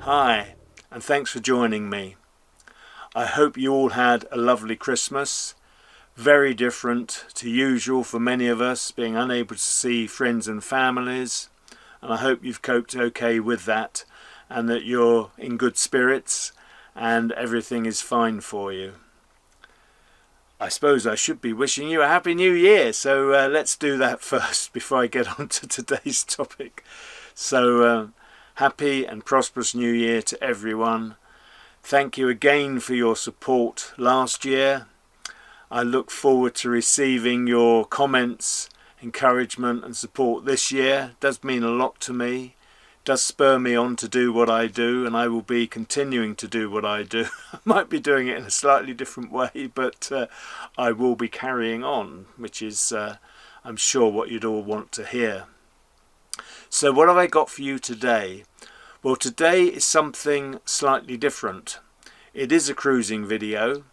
Hi, and thanks for joining me. I hope you all had a lovely Christmas. Very different to usual for many of us, being unable to see friends and families. And I hope you've coped okay with that and that you're in good spirits and everything is fine for you. I suppose I should be wishing you a Happy New Year, so let's do that first before I get on to today's topic. So happy and prosperous New Year to everyone. Thank you again for your support last year. I look forward to receiving your comments, encouragement and support this year. It does mean a lot to me. It does spur me on to do what I do, and I will be continuing to do what I do. I might be doing it in a slightly different way, but I will be carrying on, which is I'm sure what you'd all want to hear. So what have I got for you today? Well, today is something slightly different. It is a cruising video,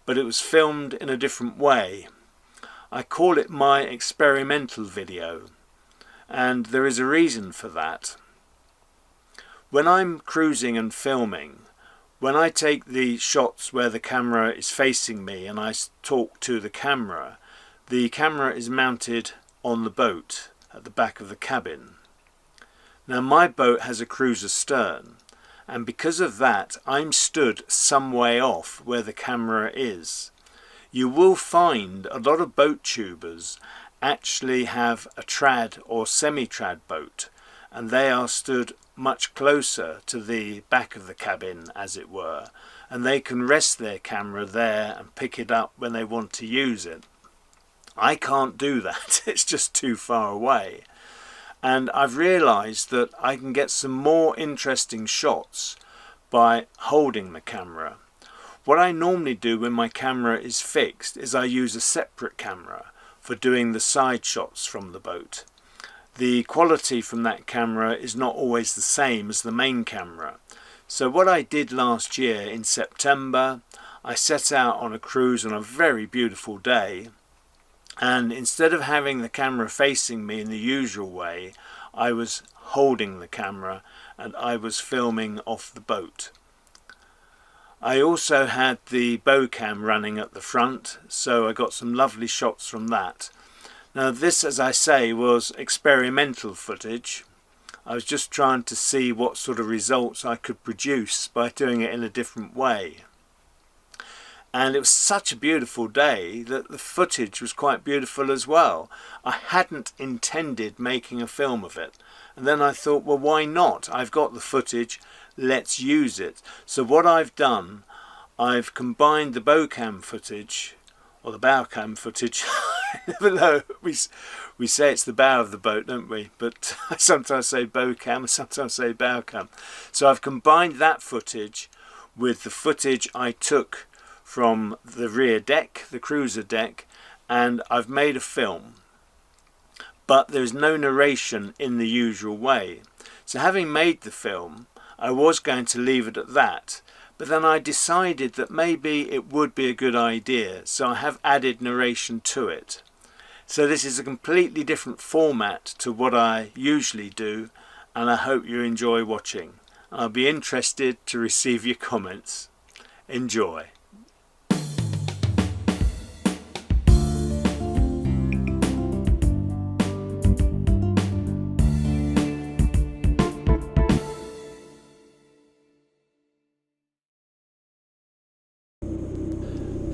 but it was filmed in a different way. I call it my experimental video, and there is a reason for that. When I'm cruising and filming, when I take the shots where the camera is facing me and I talk to the camera is mounted on the boat at the back of the cabin. Now my boat has a cruiser stern, and because of that I'm stood some way off where the camera is. You will find a lot of boat tubers actually have a trad or semi-trad boat, and they are stood much closer to the back of the cabin, as it were, and they can rest their camera there and pick it up when they want to use it. I can't do that, it's just too far away. And I've realised that I can get some more interesting shots by holding the camera. What I normally do when my camera is fixed is I use a separate camera for doing the side shots from the boat. The quality from that camera is not always the same as the main camera. So what I did last year in September, I set out on a cruise on a very beautiful day, and instead of having the camera facing me in the usual way, I was holding the camera and I was filming off the boat. I also had the bow cam running at the front, so I got some lovely shots from that. Now this, as I say, was experimental footage. I was just trying to see what sort of results I could produce by doing it in a different way. And it was such a beautiful day that the footage was quite beautiful as well. I hadn't intended making a film of it, and then I thought, well, why not? I've got the footage, let's use it. So what I've done, I've combined the bow cam footage, or the bow cam footage. I never know, we say it's the bow of the boat, don't we? But I sometimes say bow cam, sometimes say bow cam. So I've combined that footage with the footage I took from the rear deck, the cruiser deck, and I've made a film. But there's no narration in the usual way. So having made the film, I was going to leave it at that, but then I decided that maybe it would be a good idea, so I have added narration to it. So this is a completely different format to what I usually do, and I hope you enjoy watching. I'll be interested to receive your comments. Enjoy.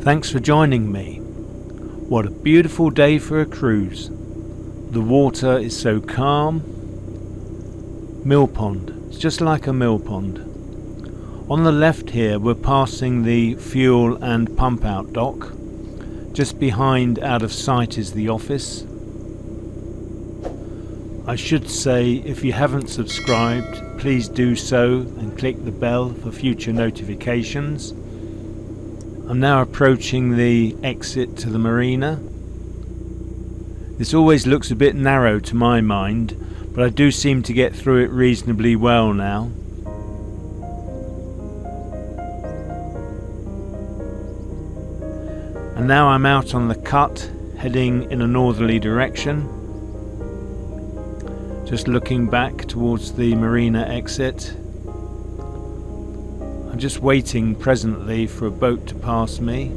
Thanks for joining me. What a beautiful day for a cruise. The water is so calm. Mill pond. It's just like a mill pond. On the left here we're passing the fuel and pump out dock. Just behind, out of sight, is the office. I should say, if you haven't subscribed, please do so and click the bell for future notifications. I'm now approaching the exit to the marina. This always looks a bit narrow to my mind, but I do seem to get through it reasonably well now. And now I'm out on the cut, heading in a northerly direction. Just looking back towards the marina exit. I'm just waiting presently for a boat to pass me.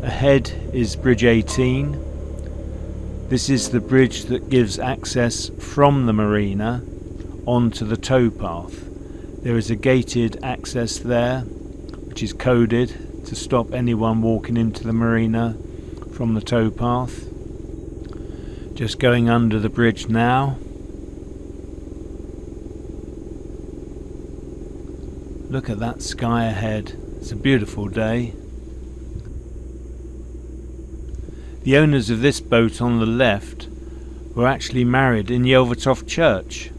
Ahead is Bridge 18. This is the bridge that gives access from the marina onto the towpath. There is a gated access there, which is coded to stop anyone walking into the marina from the towpath. Just going under the bridge now. Look at that sky ahead. It's a beautiful day. The owners of this boat on the left were actually married in Yelvertoft Church.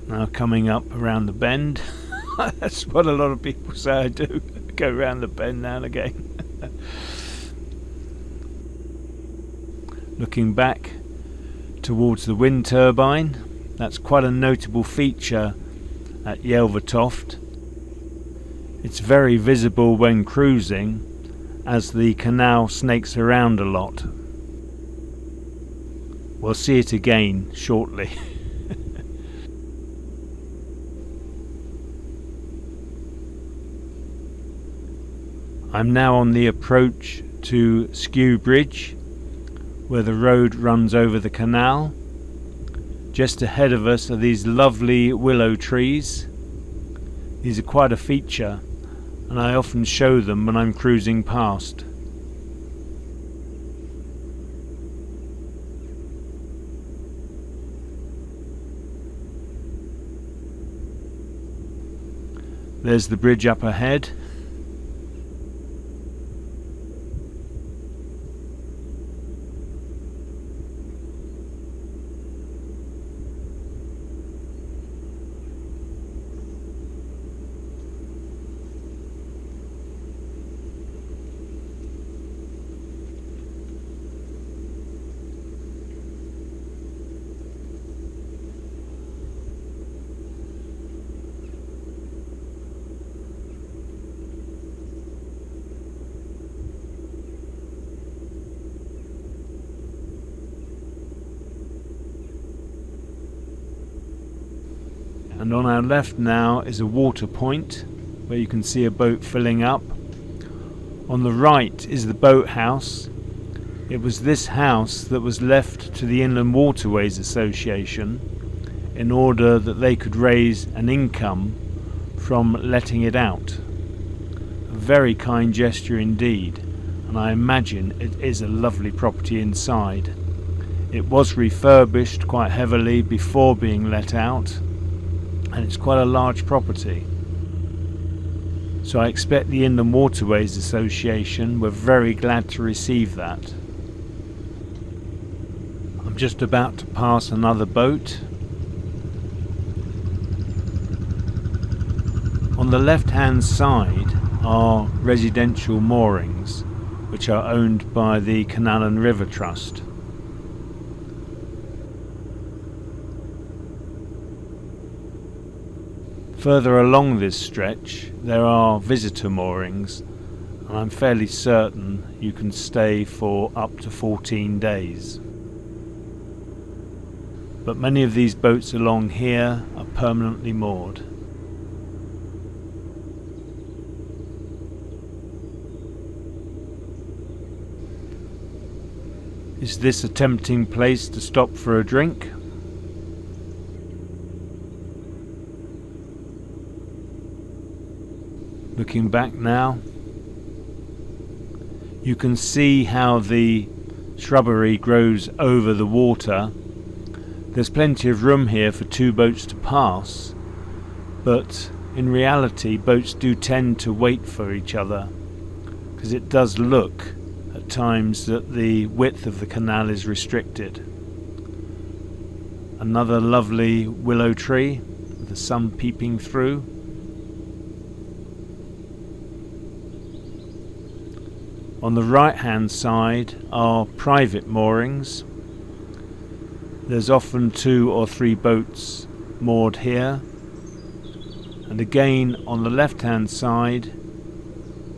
Now coming up around the bend. That's what a lot of people say I do. Go around the bend now and again. Looking back towards the wind turbine. That's quite a notable feature at Yelvertoft. It's very visible when cruising, as the canal snakes around a lot. We'll see it again shortly. I'm now on the approach to Skew Bridge, where the road runs over the canal. Just ahead of us are these lovely willow trees. These are quite a feature, and I often show them when I'm cruising past. There's the bridge up ahead. And on our left now is a water point where you can see a boat filling up. On the right is the boathouse. It was this house that was left to the Inland Waterways Association in order that they could raise an income from letting it out. A very kind gesture indeed, and I imagine it is a lovely property inside. It was refurbished quite heavily before being let out, and it's quite a large property. So I expect the Inland Waterways Association were very glad to receive that. I'm just about to pass another boat. On the left hand side are residential moorings, which are owned by the Canal and River Trust. Further along this stretch there are visitor moorings, and I'm fairly certain you can stay for up to 14 days. But many of these boats along here are permanently moored. Is this a tempting place to stop for a drink? Looking back now, you can see how the shrubbery grows over the water. There's plenty of room here for two boats to pass, but in reality boats do tend to wait for each other, because it does look at times that the width of the canal is restricted. Another lovely willow tree with the sun peeping through. On the right hand side are private moorings. There's often 2 or 3 boats moored here, and again on the left hand side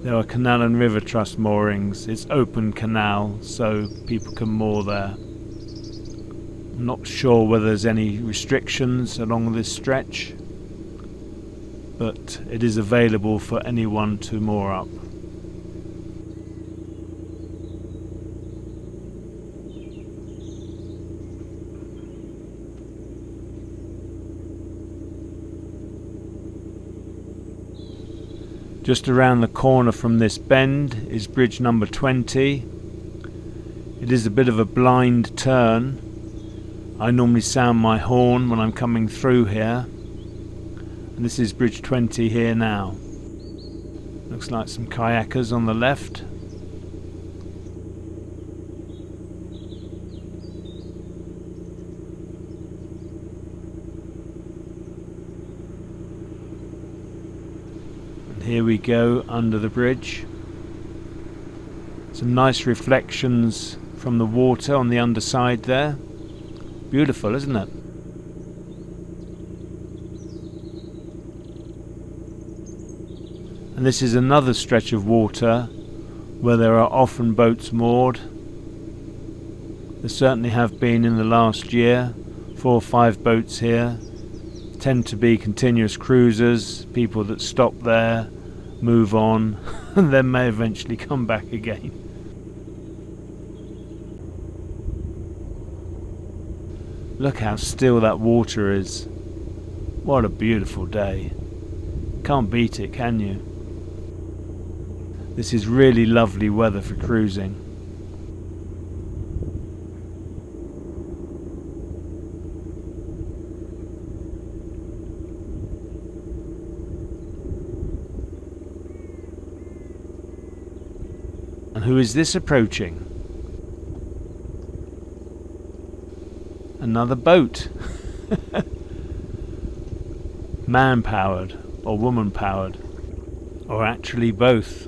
there are Canal and River Trust moorings. It's open canal, so people can moor there. I'm not sure whether there's any restrictions along this stretch, but it is available for anyone to moor up. Just around the corner from this bend is bridge number 20. It is a bit of a blind turn. I normally sound my horn when I'm coming through here. And this is bridge 20 here now. Looks like some kayakers on the left. Here we go under the bridge. Some nice reflections from the water on the underside there. Beautiful, isn't it? And this is another stretch of water where there are often boats moored. There certainly have been in the last year 4 or 5 boats here. Tend to be continuous cruisers, people that stop there, move on, and then may eventually come back again. Look how still that water is. What a beautiful day. Can't beat it, can you? This is really lovely weather for cruising. And who is this approaching? Another boat. Man-powered or woman-powered, or actually both.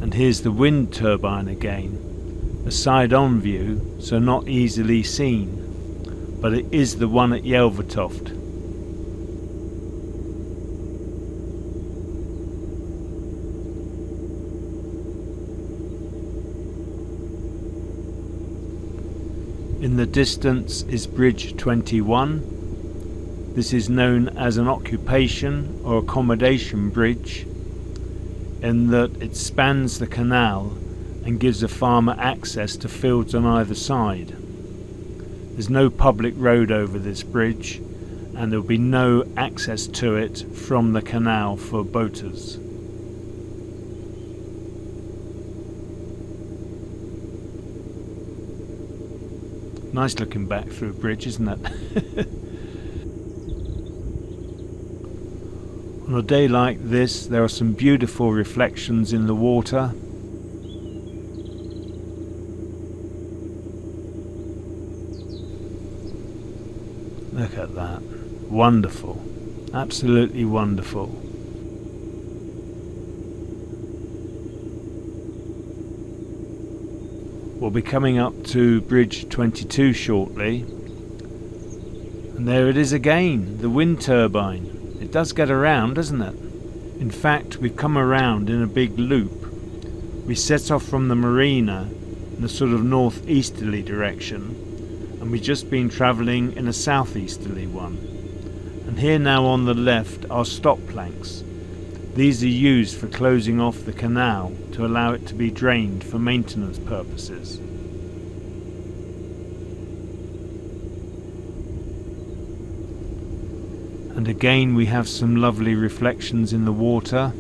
And here's the wind turbine again, a side-on view, so not easily seen, but it is the one at Yelvertoft. In the distance is bridge 21. This is known as an occupation or accommodation bridge, in that it spans the canal and gives a farmer access to fields on either side. There's no public road over this bridge, and there will be no access to it from the canal for boaters. Nice looking back through a bridge, isn't it? On a day like this, there are some beautiful reflections in the water. Look at that. Wonderful. Absolutely wonderful. We'll be coming up to bridge 22 shortly, and there it is again, the wind turbine. It does get around, doesn't it? In fact, we've come around in a big loop. We set off from the marina in a sort of northeasterly direction, and we've just been travelling in a southeasterly one. And here now on the left are stop planks. These are used for closing off the canal to allow it to be drained for maintenance purposes. And again we have some lovely reflections in the water.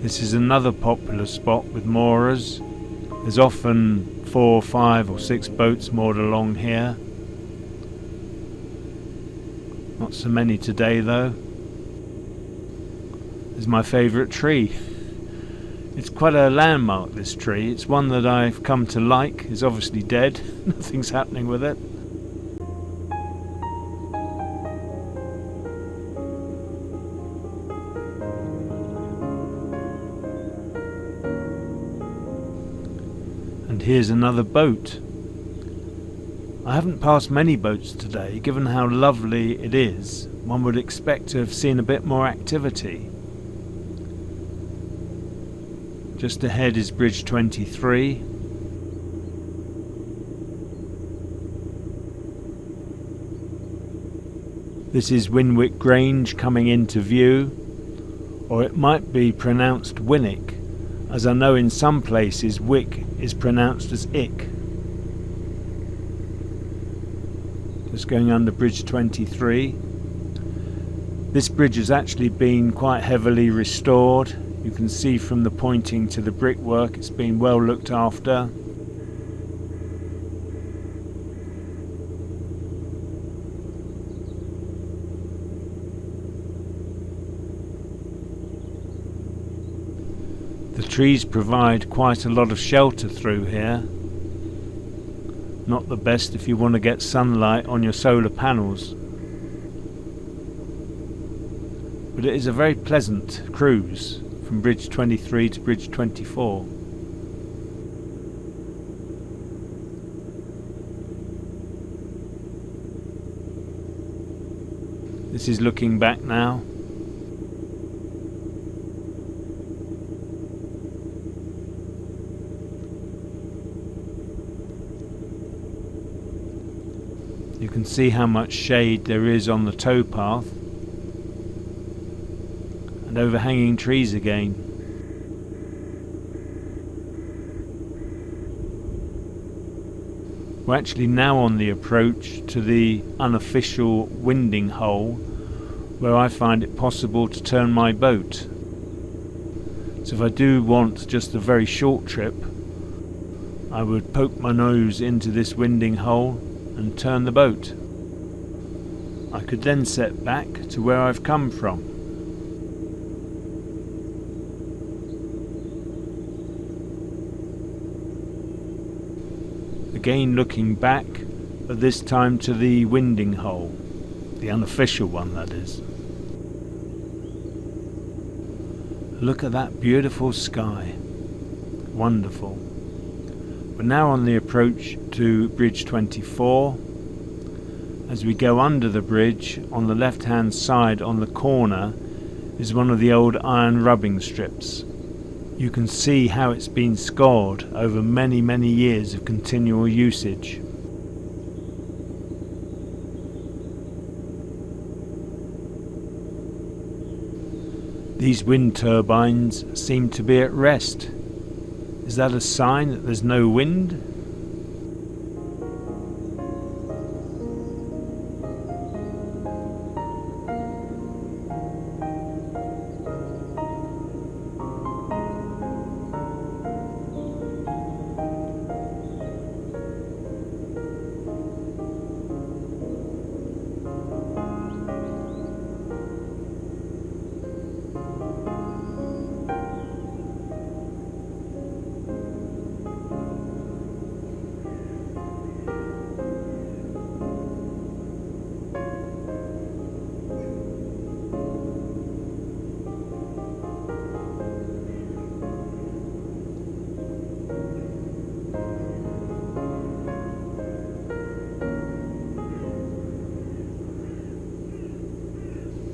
This is another popular spot with moorers. There's often 4, 5 or 6 boats moored along here. Not so many today though. This is my favourite tree. It's quite a landmark, this tree. It's one that I've come to like. It's obviously dead. Nothing's happening with it. And here's another boat. I haven't passed many boats today. Given how lovely it is, one would expect to have seen a bit more activity. Just ahead is Bridge 23. This is Winwick Grange coming into view, or it might be pronounced Winnick, as I know in some places Wick is pronounced as Ick. Just going under Bridge 23. This bridge has actually been quite heavily restored. You can see from the pointing to the brickwork it's been well looked after. The trees provide quite a lot of shelter through here. Not the best if you want to get sunlight on your solar panels. But it is a very pleasant cruise from Bridge 23 to Bridge 24. This is looking back now. You can see how much shade there is on the towpath, and overhanging trees again. We're actually now on the approach to the unofficial winding hole, where I find it possible to turn my boat. So if I do want just a very short trip, I would poke my nose into this winding hole and turn the boat. I could then set back to where I've come from. Again looking back, but this time to the winding hole, the unofficial one that is. Look at that beautiful sky. Wonderful. We're now on the approach to Bridge 24. As we go under the bridge, on the left hand side on the corner is one of the old iron rubbing strips. You can see how it's been scored over many years of continual usage. These wind turbines seem to be at rest. Is that a sign that there's no wind?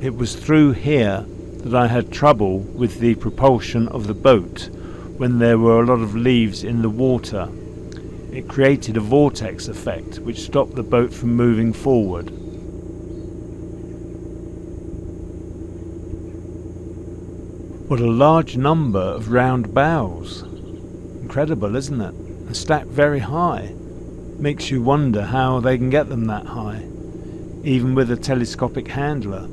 It was through here that I had trouble with the propulsion of the boat when there were a lot of leaves in the water. It created a vortex effect which stopped the boat from moving forward. What a large number of round bows. Incredible, isn't it? And stacked very high. Makes you wonder how they can get them that high, even with a telescopic handler.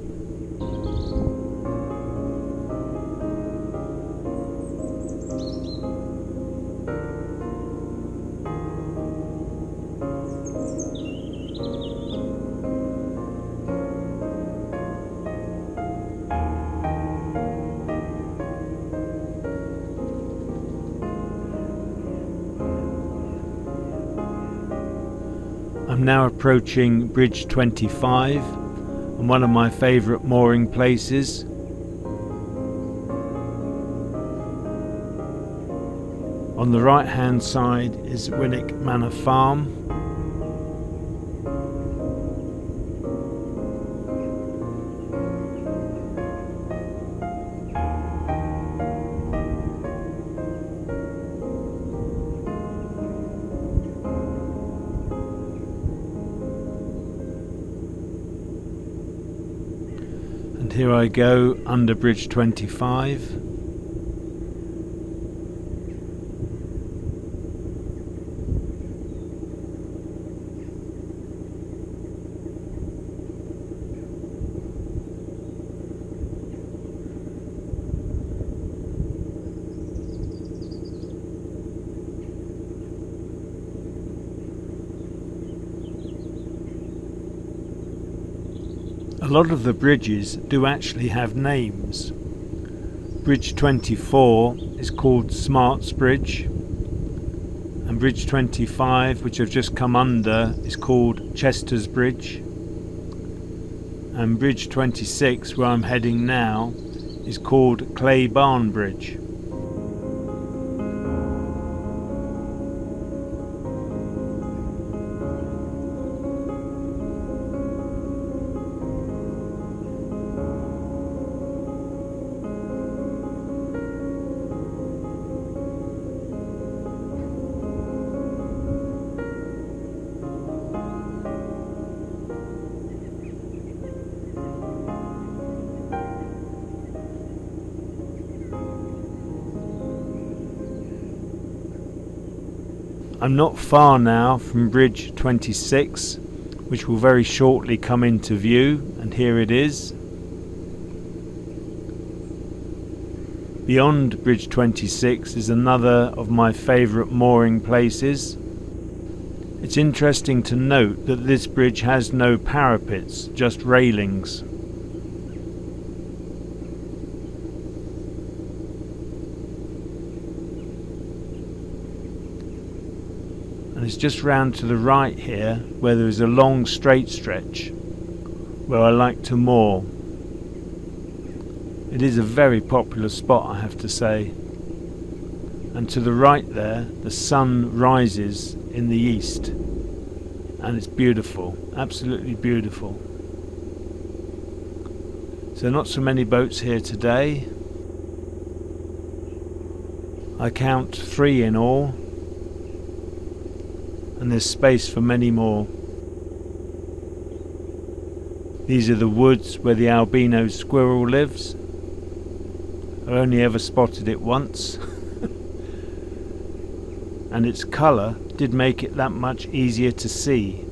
I'm now approaching Bridge 25 and one of my favourite mooring places. On the right hand side is Winnick Manor Farm. And here I go under Bridge 25. A lot of the bridges do actually have names. Bridge 24 is called Smarts Bridge, and Bridge 25, which I've just come under, is called Chester's Bridge, and Bridge 26, where I'm heading now, is called Clay Barn Bridge. I'm not far now from Bridge 26, which will very shortly come into view, and here it is. Beyond Bridge 26 is another of my favourite mooring places. It's interesting to note that this bridge has no parapets, just railings. And it's just round to the right here where there is a long straight stretch where I like to moor. It is a very popular spot, I have to say. And to the right there, the sun rises in the east, and it's beautiful, absolutely beautiful. So not so many boats here today. I count 3 in all, and there's space for many more. These are the woods where the albino squirrel lives. I've only ever spotted it once. And its colour did make it that much easier to see.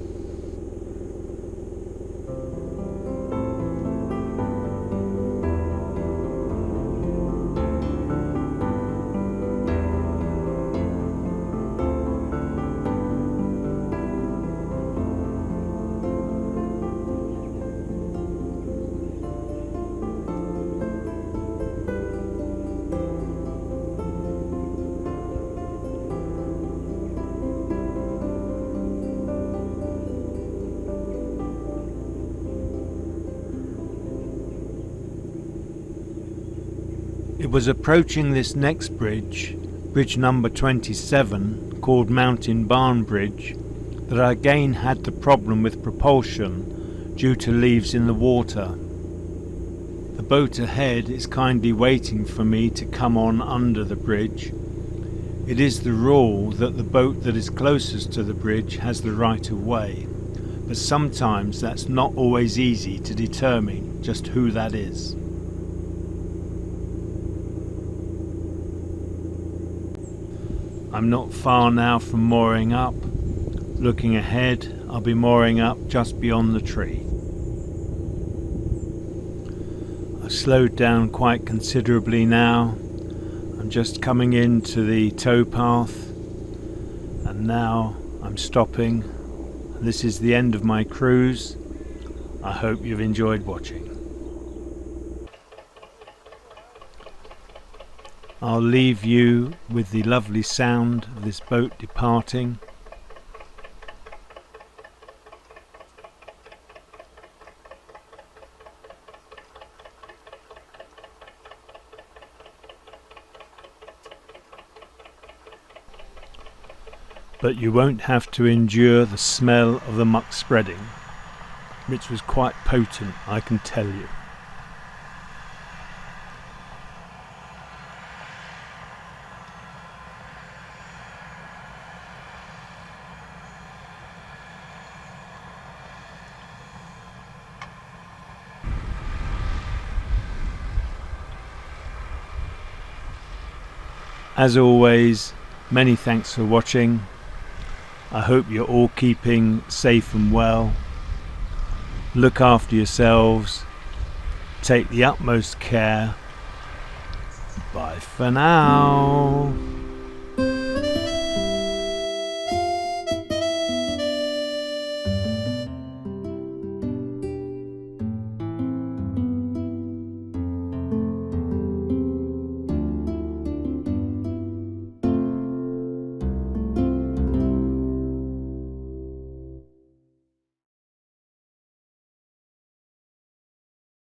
It was approaching this next bridge, bridge number 27, called Mountain Barn Bridge, that I again had the problem with propulsion due to leaves in the water. The boat ahead is kindly waiting for me to come on under the bridge. It is the rule that the boat that is closest to the bridge has the right of way, but sometimes that's not always easy to determine just who that is. I'm not far now from mooring up. Looking ahead, I'll be mooring up just beyond the tree. I've slowed down quite considerably now. I'm just coming into the towpath, and now I'm stopping. This is the end of my cruise. I hope you've enjoyed watching. I'll leave you with the lovely sound of this boat departing. but you won't have to endure the smell of the muck spreading, which was quite potent, I can tell you. As always, many thanks for watching. I hope you're all keeping safe and well. Look after yourselves. Take the utmost care. Bye for now.